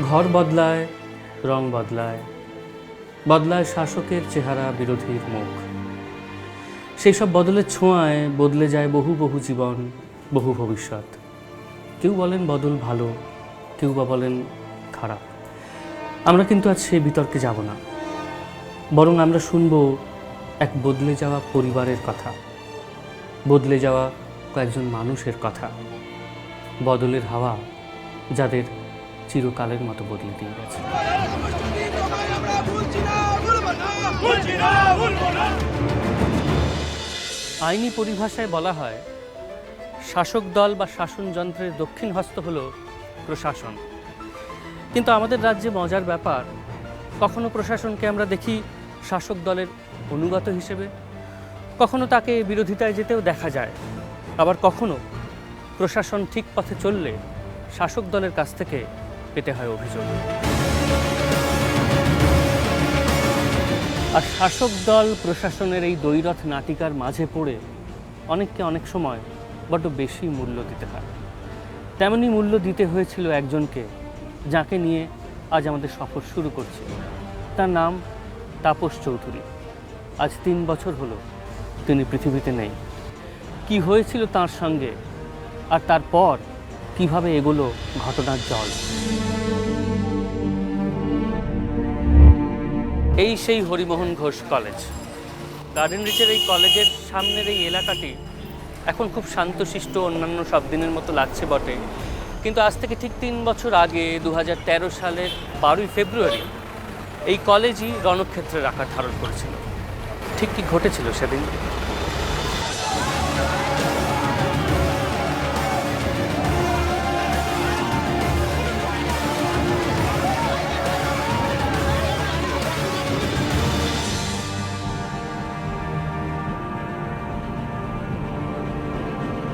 ঘর বদলায়, রং বদলায়, বদলায় শাসকের চেহারা, বিরোধীর মুখ। সেই সব বদলের ছোঁয়ায় বদলে যায় বহু বহু জীবন, বহু ভবিষ্যৎ। কেউ বলেন বদল ভালো, কেউ বা বলেন খারাপ। আমরা কিন্তু আজ সেই বিতর্কে যাব না, বরং আমরা শুনব এক বদলে যাওয়া পরিবারের কথা, বদলে যাওয়া কয়েকজন মানুষের কথা, বদলের হাওয়া যাদের চিরকালের মতো বদলে দিয়ে গেছে। আইনি পরিভাষায় বলা হয়, শাসক দল বা শাসনযন্ত্রের দক্ষিণ হস্ত হল প্রশাসন। কিন্তু আমাদের রাজ্যে মজার ব্যাপার, কখনো প্রশাসনকে আমরা দেখি শাসক দলের অনুগত হিসেবে, কখনো তাকে বিরোধিতায় যেতেও দেখা যায়, আবার কখনো প্রশাসন ঠিক পথে চললে শাসক দলের কাছ থেকে পেতে হয় অভিযোগ। আর শাসক দল প্রশাসনের এই দ্বৈরথ নাটিকার মাঝে পড়ে অনেককে অনেক সময় বড্ড বেশি মূল্য দিতে হয়। তেমনি মূল্য দিতে হয়েছিল একজনকে, যাকে নিয়ে আজ আমাদের সফর শুরু করছি। তার নাম তাপস চৌধুরী। আজ 3 বছর হলো তিনি পৃথিবীতে নেই। কি হয়েছিল তার সঙ্গে, আর তারপর কিভাবে এগোলো ঘটনার জল। এই সেই হরিমোহন ঘোষ কলেজ। গার্ডেন রিচের এই কলেজের সামনের এই এলাকাটি এখন খুব শান্তশিষ্ট, অন্যান্য সব দিনের মতো লাগছে বটে, কিন্তু আজ থেকে ঠিক 3 বছর আগে 2013 সালের 12ই ফেব্রুয়ারি এই কলেজই রণক্ষেত্রের আকার ধারণ করেছিল। ঠিক কি ঘটেছিল সেদিন?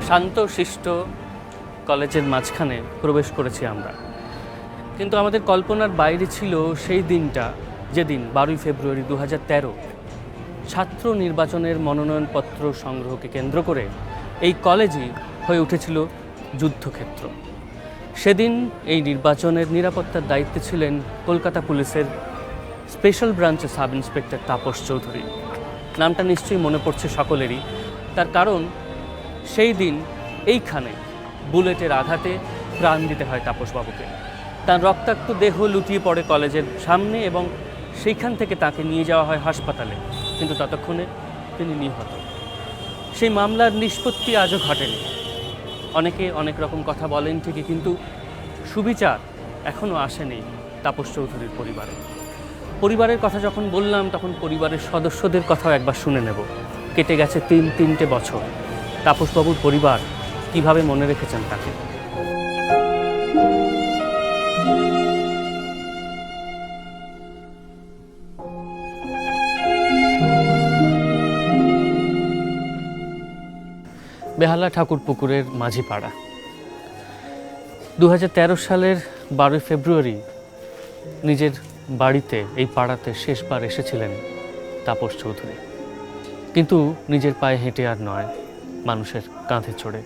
শান্ত শিষ্ট কলেজের মাঝখানে প্রবেশ করেছি আমরা, কিন্তু আমাদের কল্পনার বাইরে ছিল সেই দিনটা, যেদিন 12ই ফেব্রুয়ারি 2013 ছাত্র নির্বাচনের মনোনয়নপত্র সংগ্রহকে কেন্দ্র করে এই কলেজই হয়ে উঠেছিল যুদ্ধক্ষেত্র। সেদিন এই নির্বাচনের নিরাপত্তার দায়িত্বে ছিলেন কলকাতা পুলিশের স্পেশাল ব্রাঞ্চের সাব ইন্সপেক্টর তাপস চৌধুরী। নামটা নিশ্চয়ই মনে পড়ছে সকলেরই, তার কারণ সেই দিন এইখানে বুলেটের আঘাতে প্রাণ দিতে হয় তাপসবাবুকে। তার রক্তাক্ত দেহ লুটিয়ে পড়ে কলেজের সামনে এবং সেইখান থেকে তাকে নিয়ে যাওয়া হয় হাসপাতালে, কিন্তু ততক্ষণে তিনি নিহত। সেই মামলার নিষ্পত্তি আজও ঘটেনি। অনেকে অনেক রকম কথা বলেন ঠিকই, কিন্তু সুবিচার এখনও আসেনি তাপস চৌধুরীর পরিবারের কথা যখন বললাম, তখন পরিবারের সদস্যদের কথাও একবার শুনে নেব। কেটে গেছে 3 বছর। তাপসবাবুর পরিবার কিভাবে মনে রেখেছেন তাকে। বেহালা ঠাকুরপুকুরের মাঝিপাড়া। 2013 সালের 12ই ফেব্রুয়ারি নিজের বাড়িতে, এই পাড়াতে শেষবার এসেছিলেন তাপস চৌধুরী, কিন্তু নিজের পায়ে হেঁটে আর নয়, মানুষের কাঁধে চড়ে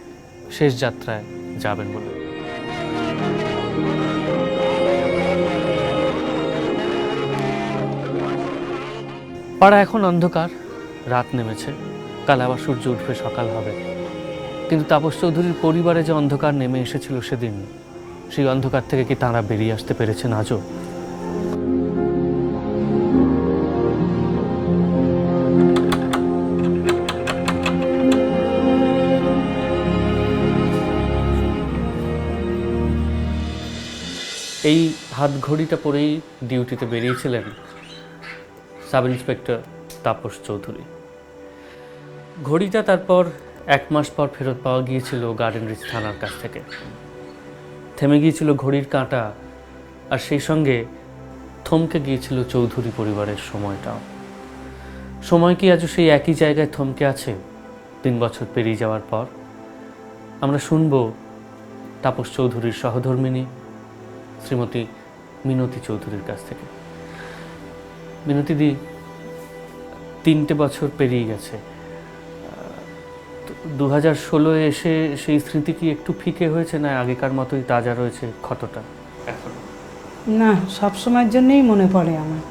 শেষ যাত্রায় যাবেন বলে। পাড়া এখন অন্ধকার, রাত নেমেছে, কাল আবার সূর্য উঠবে, সকাল হবে। কিন্তু তাপস চৌধুরীর পরিবারে যে অন্ধকার নেমে এসেছিল সেদিন, সেই অন্ধকার থেকে কি তাঁরা বেরিয়ে আসতে পেরেছেন আজও? এই হাত ঘড়িটা পরেই ডিউটিতে বেরিয়েছিলেন সাব ইন্সপেক্টর তাপস চৌধুরী। ঘড়িটা তারপর 1 মাস পর ফেরত পাওয়া গিয়েছিল গার্ডেন রিচ থানার কাছ থেকে। থেমে গিয়েছিল ঘড়ির কাঁটা, আর সেই সঙ্গে থমকে গিয়েছিল চৌধুরী পরিবারের সময়টাও। সময় কি আজও সেই একই জায়গায় থমকে আছে 3 বছর পেরিয়ে যাওয়ার পর? আমরা শুনব তাপস চৌধুরীর সহধর্মিণী শ্রীমতী মিনতি চৌধুরীর কাছ থেকে। মিনতিদি, 3 বছর পেরিয়ে গেছে। 2016 এসে সেই স্মৃতি কি একটু ফিকে হয়েছে, না আগেকার মতোই তাজা রয়েছে ক্ষতটা এখনো? না, সব সময়ের জন্যই মনে পড়ে আমার।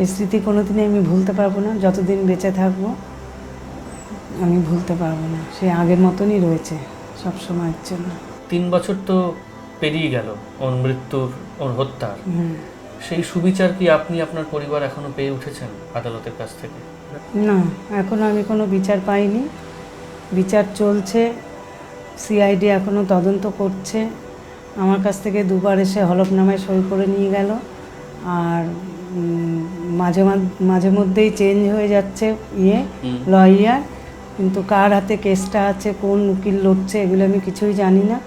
এই স্মৃতি কোনোদিনই আমি ভুলতে পারবো না। যতদিন বেঁচে থাকবো আমি ভুলতে পারবো না। সে আগের মতনই রয়েছে সব সময়ের জন্য। 3 বছর তো পেরিয়ে গেল ওর মৃত্যুর, ওর হত্যার। সেই সুবিচার কি আপনি আপনার পরিবার এখনো পেয়ে উঠেছেন আদালতের কাছ থেকে? না, এখনো আমি কোনো বিচার পাইনি। বিচার চলছে, সিআইডি এখনো তদন্ত করছে। আমার কাছ থেকে দুবার এসে হলফনামায় সই করে নিয়ে গেল। আর মাঝে মধ্যেই চেঞ্জ হয়ে যাচ্ছে লয়ার, কিন্তু কার হাতে কেসটা আছে, কোন উকিল লড়ছে, এগুলো আমি কিছুই জানি না।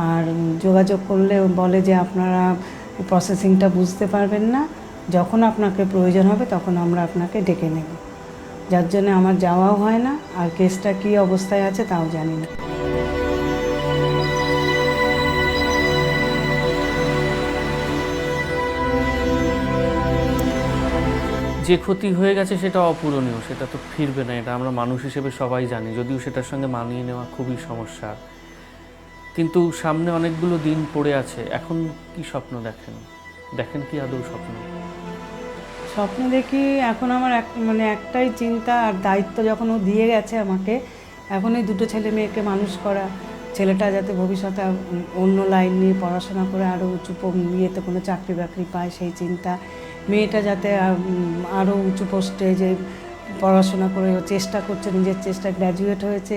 আর যোগাযোগ করলে বলে যে আপনারা প্রসেসিংটা বুঝতে পারবেন না, যখন আপনাকে প্রয়োজন হবে তখন আমরা আপনাকে ডেকে নেব। যার জন্য আমার যাওয়াও হয় না, আর কেসটা কী অবস্থায় আছে তাও জানি না। যে ক্ষতি হয়ে গেছে সেটা অপূরণীয়, সেটা তো ফিরবে না, এটা আমরা মানুষ হিসেবে সবাই জানি, যদিও সেটার সঙ্গে মানিয়ে নেওয়া খুবই সমস্যা। কিন্তু সামনে অনেকগুলো দিন পড়ে আছে, এখন কি স্বপ্ন দেখেন? দেখেন কি আদৌ স্বপ্ন? স্বপ্ন দেখি, এখন আমার একটাই চিন্তা আর দায়িত্ব, যখন ও দিয়ে গেছে আমাকে, এখন এই দুটো ছেলে মেয়েকে মানুষ করা। ছেলেটা যাতে ভবিষ্যতে অন্য লাইন নিয়ে পড়াশোনা করে আরও উঁচু ইয়েতে কোনো চাকরি বাকরি পায় সেই চিন্তা। মেয়েটা যাতে আরও উঁচু পোস্টে যে পড়াশোনা করে চেষ্টা করছে, নিজের চেষ্টা, গ্র্যাজুয়েট হয়েছে,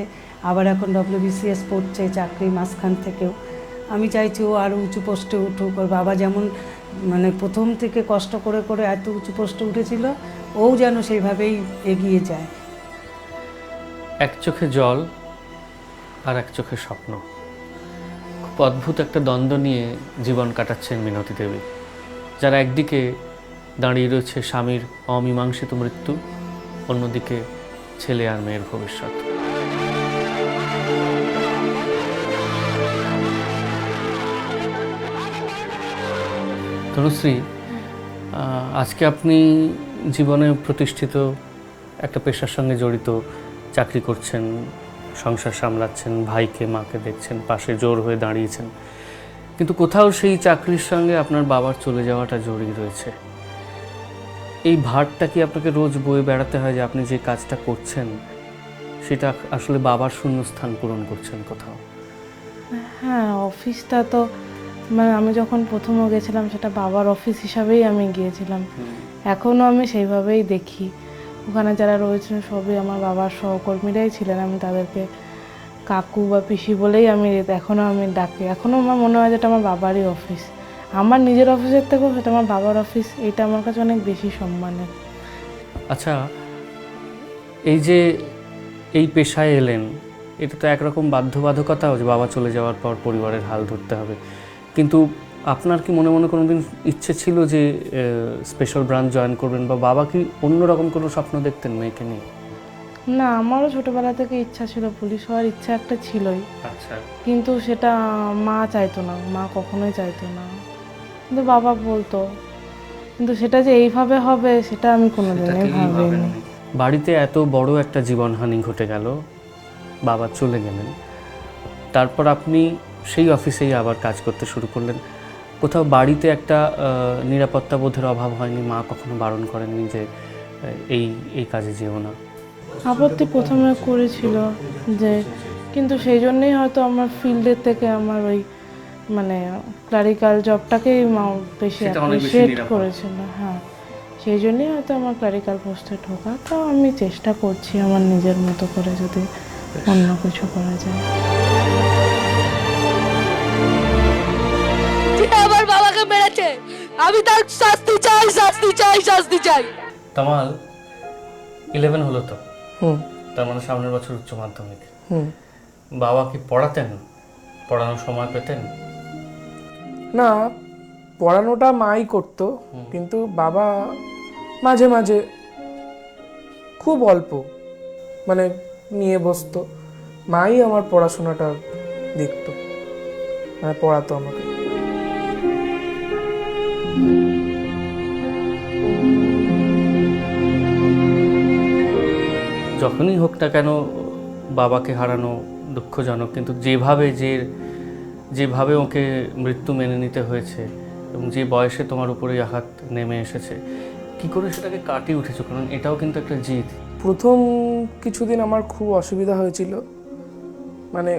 আবার এখন WBCS পড়ছে চাকরি মাঝখান থেকেও। আমি চাইছি ও আরও উঁচু পোস্টে উঠুক। ওর বাবা যেমন প্রথম থেকে কষ্ট করে করে এত উঁচু পোস্টে উঠেছিল, ও যেন সেইভাবেই এগিয়ে যায়। এক চোখে জল আর এক চোখে স্বপ্ন, খুব অদ্ভুত একটা দ্বন্দ্ব নিয়ে জীবন কাটাচ্ছেন মিনতি দেবী, যারা একদিকে দাঁড়িয়ে রয়েছে স্বামীর অমীমাংসিত মৃত্যু, অন্যদিকে ছেলে আর মেয়ের ভবিষ্যৎ। তনুশ্রী, আজকে আপনি জীবনে প্রতিষ্ঠিত একটা পেশার সঙ্গে জড়িত, চাকরি করছেন, সংসার সামলাচ্ছেন, ভাইকে মাকে দেখছেন, পাশে জোর হয়ে দাঁড়িয়েছেন, কিন্তু কোথাও সেই চাকরির সঙ্গে আপনার বাবার চলে যাওয়াটা জড়িয়ে রয়েছে। এই ভারটা কি আপনাকে রোজ বয়ে বেড়াতে হয় যে আপনি যে কাজটা করছেন সেটা আসলে বাবার শূন্যস্থান পূরণ করছেন কোথাও? হ্যাঁ, অফিসটা তো আমি যখন প্রথমে গেছিলাম সেটা বাবার অফিস হিসাবেই আমি গিয়েছিলাম। এখনও আমি সেইভাবেই দেখি। ওখানে যারা রয়েছেন সবই আমার বাবার সহকর্মীরাই ছিলেন। আমি তাদেরকে কাকু বা পিসি বলেই এখনও আমি ডাকি। এখনও আমার মনে হয় যেটা আমার বাবারই অফিস। আমার নিজের অফিসের থেকেও সেটা আমার বাবার অফিস, এটা আমার কাছে অনেক বেশি সম্মানের। আচ্ছা, এই যে এই পেশায় এলেন, এটা তো একরকম বাধ্যবাধকতাও যে বাবা চলে যাওয়ার পর পরিবারের হাল ধরতে হবে, কিন্তু আপনার কি মনে মনে কোনোদিন ইচ্ছে ছিল যে স্পেশাল ব্রাঞ্চ জয়েন করবেন, বা বাবা কি অন্যরকম কোনো স্বপ্ন দেখতেন মেয়েকে নিয়ে? না, আমারও ছোটোবেলা থেকে ইচ্ছা ছিল, পুলিশ হওয়ার ইচ্ছা একটা ছিলই। আচ্ছা, কিন্তু সেটা মা চাইতো না, মা কখনোই চাইতো না, কিন্তু বাবা বলতো। কিন্তু সেটা যে এইভাবে হবে সেটা আমি কোনোদিনই ভাবিনি। বাড়িতে এত বড় একটা জীবনহানি ঘটে গেল, বাবা চলে গেলেন, তারপর আপনি সেই অফিসেই আবার কাজ করতে শুরু করলেন। কোথাও বাড়িতে একটা নিরাপত্তা বোধের অভাব হয়নি? মা কখনো বারণ করেননি যে এই এই কাজে যেও না? আপত্তি প্রথমে করেছিল যে, কিন্তু সেই জন্যই হয়তো আমার ফিল্ডের থেকে আমার ওই ক্লারিক্যাল জবটাকেই মা বেশি অ্যাপ্রিশিয়েট করেছিল। হ্যাঁ, সেই জন্যই হয়তো আমার ক্লারিক্যাল পোস্টে ঢোকা। তো আমি চেষ্টা করছি আমার নিজের মতো করে যদি অন্য কিছু করা যায়। আমার বাবাকে মেরেছে, আমি তার শাস্তি চাই, শাস্তি চাই, শাস্তি চাই। কামাল 11 হলো তো, তার মানে সামনের বছর উচ্চ মাধ্যমিক। বাবা কি পড়াতেন? পড়ানোর সময় পেতেন? না, পড়ানোটা মাই করতো, কিন্তু বাবা মাঝে মাঝে খুব অল্প নিয়ে বসতো। মাই আমার পড়াশোনাটা দেখতো, পড়াতো আমাকে। যখনই হোক না কেন বাবাকে হারানো দুঃখজনক, কিন্তু যেভাবে ওকে মৃত্যু মেনে নিতে হয়েছে, এবং যে বয়সে তোমার উপরেই আঘাত নেমে এসেছে, কি করে সেটাকে কাটিয়ে উঠেছো? কারণ এটাও কিন্তু একটা জিদ। প্রথম কিছুদিন আমার খুব অসুবিধা হয়েছিল, মানে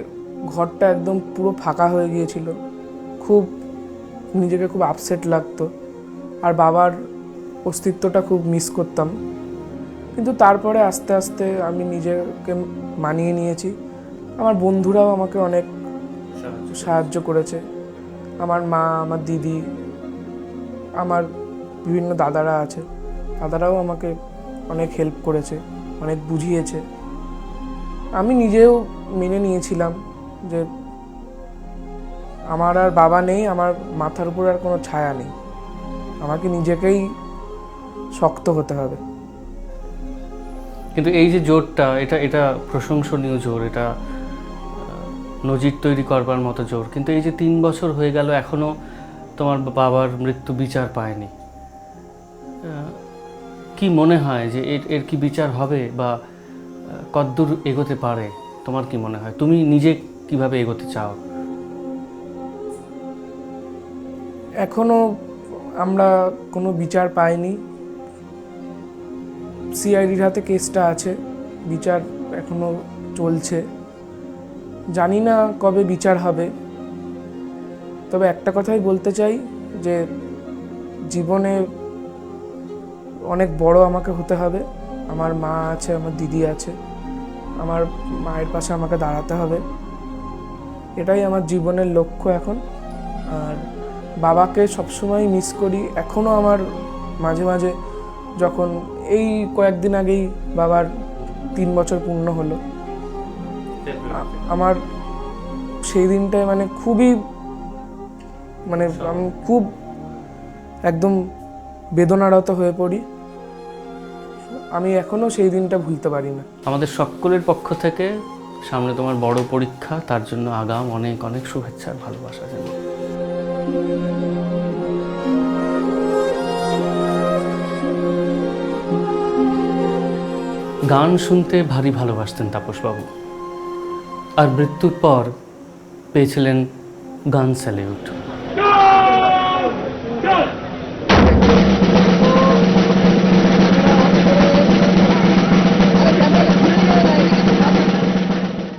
ঘরটা একদম পুরো ফাঁকা হয়ে গিয়েছিল, খুব নিজেকে খুব আপসেট লাগতো, আর বাবার অস্তিত্বটা খুব মিস করতাম। কিন্তু তারপরে আস্তে আস্তে আমি নিজেকে মানিয়ে নিয়েছি। আমার বন্ধুরাও আমাকে অনেক সাহায্য করেছে, আমার মা, আমার দিদি, আমার বিভিন্ন দাদারা আছে, দাদারাও আমাকে অনেক হেল্প করেছে, অনেক বুঝিয়েছে। আমি নিজেও মেনে নিয়েছিলাম যে আমার আর বাবা নেই, আমার মাথার উপর আর কোনো ছায়া নেই, আমাকে নিজেকেই শক্ত হতে হবে। কিন্তু এই যে জোরটা, এটা এটা প্রশংসনীয় জোর, এটা নজির তৈরি করবার মতো জোর। কিন্তু এই যে 3 বছর হয়ে গেল, এখনো তোমার বাবার মৃত্যু বিচার পায়নি। কি মনে হয় যে এর এর কি বিচার হবে, বা কতদূর এগোতে পারে? তোমার কি মনে হয়, তুমি নিজে কিভাবে এগোতে চাও? এখনো আমরা কোনো বিচার পাইনি, সিআইডির হাতে কেসটা আছে, বিচার এখনো চলছে, জানি না কবে বিচার হবে। তবে একটা কথাই বলতে চাই যে জীবনে অনেক বড় আমাকে হতে হবে। আমার মা আছে, আমার দিদি আছে, আমার মায়ের পাশে আমাকে দাঁড়াতে হবে, এটাই আমার জীবনের লক্ষ্য এখন। আর বাবাকে সবসময় মিস করি এখনও। আমার মাঝে মাঝে যখন এই কয়েকদিন আগেই বাবার 3 বছর পূর্ণ হলো, আমার সেই দিনটায় মানে খুবই, মানে আমি খুব একদম বেদনারত হয়ে পড়ি। আমি এখনো সেই দিনটা ভুলতে পারি না। আমাদের সকলের পক্ষ থেকে সামনে তোমার বড় পরীক্ষা, তার জন্য আগাম অনেক অনেক শুভেচ্ছা আর ভালোবাসা জানাই। গান শুনতে ভারী ভালোবাসতেন তাপসবাবু, আর মৃত্যুর পর পেয়েছিলেন গান স্যালিউট।